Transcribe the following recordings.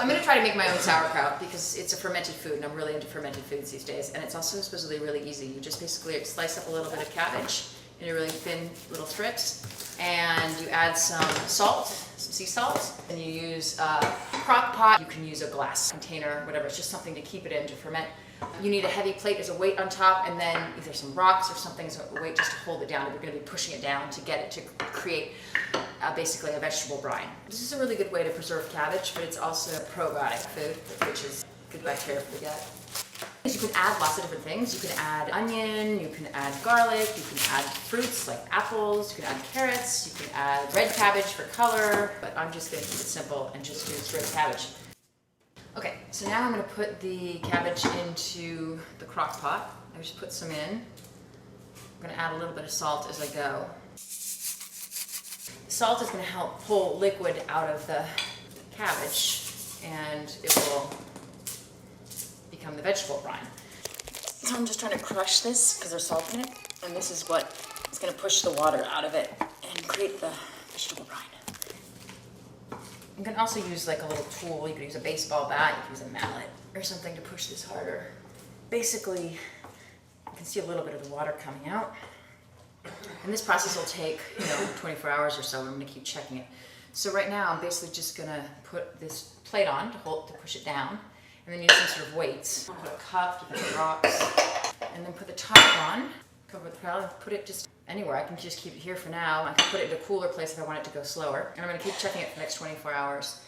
So I'm going to try to make my own sauerkraut because it's a fermented food and I'm really into fermented foods these days. And it's also supposedly really easy. You just basically slice up a little bit of cabbage into really thin little strips and you add some salt, some sea salt, and you use a crock pot. You can use a glass container, whatever. It's just something to keep it in to ferment. You need a heavy plate as a weight on top and then either some rocks or something as a weight just to hold it down. If you're going to be pushing it down to get it to create basically a vegetable brine. This is a really good way to preserve cabbage, but it's also a probiotic food, which is good bacteria for the gut. You can add lots of different things. You can add onion, you can add garlic, you can add fruits like apples, you can add carrots, you can add red cabbage for color, but I'm just going to keep it simple and just do straight cabbage. Okay, so now I'm going to put the cabbage into the crock pot. I just put some in. I'm going to add a little bit of salt as I go. Salt is going to help pull liquid out of the cabbage and it will become the vegetable brine. So I'm just trying to crush this because there's salt in it, and this is what is going to push the water out of it and create the vegetable brine. You can also use like a little tool. You could use a baseball bat, you could use a mallet or something to push this harder. Basically, you can see a little bit of the water coming out. And this process will take, 24 hours or so. I'm going to keep checking it. So right now, I'm basically just going to put this plate on to push it down, and then use some sort of weights. Put a cup, different rocks, and then put the top on, cover with the crown, and put it just anywhere. I can just keep it here for now. I can put it in a cooler place if I want it to go slower. And I'm going to keep checking it for the next 24 hours,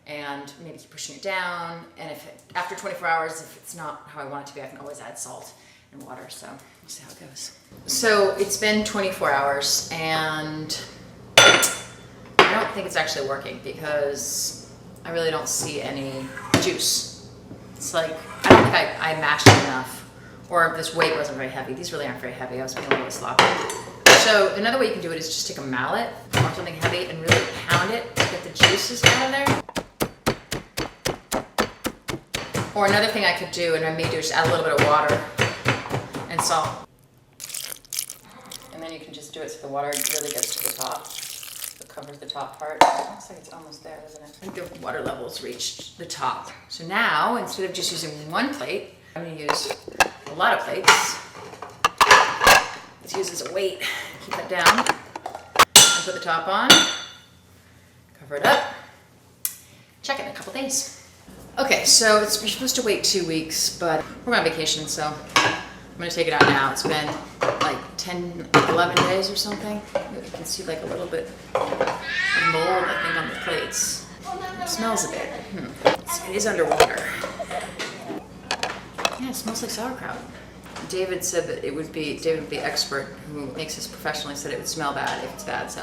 and maybe keep pushing it down. And after 24 hours, if it's not how I want it to be, I can always add salt and water. So we'll see how it goes. So it's been 24 hours and I don't think it's actually working because I really don't see any juice. It's like, I don't think I mashed it enough, or this weight wasn't very heavy. These really aren't very heavy. I was being a little sloppy. So another way you can do it is just take a mallet or something heavy and really pound it to get the juices out of there. Or another thing I could do, and I may do, is just add a little bit of water and salt. And then you can just do it so the water really gets to the top. So it covers the top part. It looks like it's almost there, doesn't it? I think the water level's reached the top. So now, instead of just using one plate, I'm going to use a lot of plates. Let's use as a weight. Keep it down. And put the top on. Cover it up. Check it in a couple days. Okay, so you're supposed to wait 2 weeks, but we're on vacation, so I'm going to take it out now. It's been like 11 days or something. You can see like a little bit of mold, I think, on the plates. It smells a bit. It is underwater. Yeah, it smells like sauerkraut. David said that David would be expert who makes this professionally, said it would smell bad if it's bad, so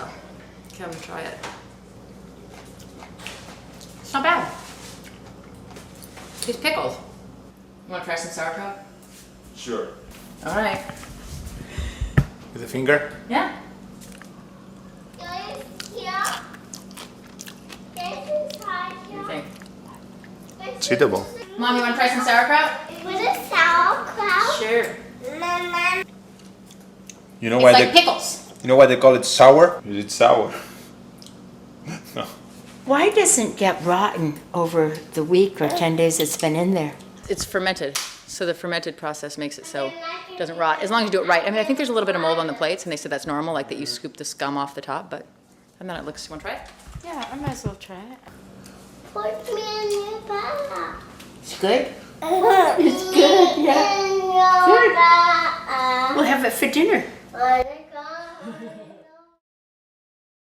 okay, I'm going to try it. It's not bad. It's pickled. You want to try some sauerkraut? Sure. All right. With a finger? Yeah. What do you think? It's eatable. Mom, you want to try some sauerkraut? With a sauerkraut? Sure. You know It's why like pickles. You know why they call it sour? It's sour. No. Why doesn't it get rotten over the week or 10 days it's been in there? It's fermented, so the fermented process makes it so it doesn't rot, as long as you do it right. I mean, I think there's a little bit of mold on the plates, and they said that's normal, like that you scoop the scum off the top, but and then it looks, you want to try it? Yeah, I might as well try it. Put me in your bag. It's good? It's good, yeah. Good. We'll have it for dinner. Oh my God.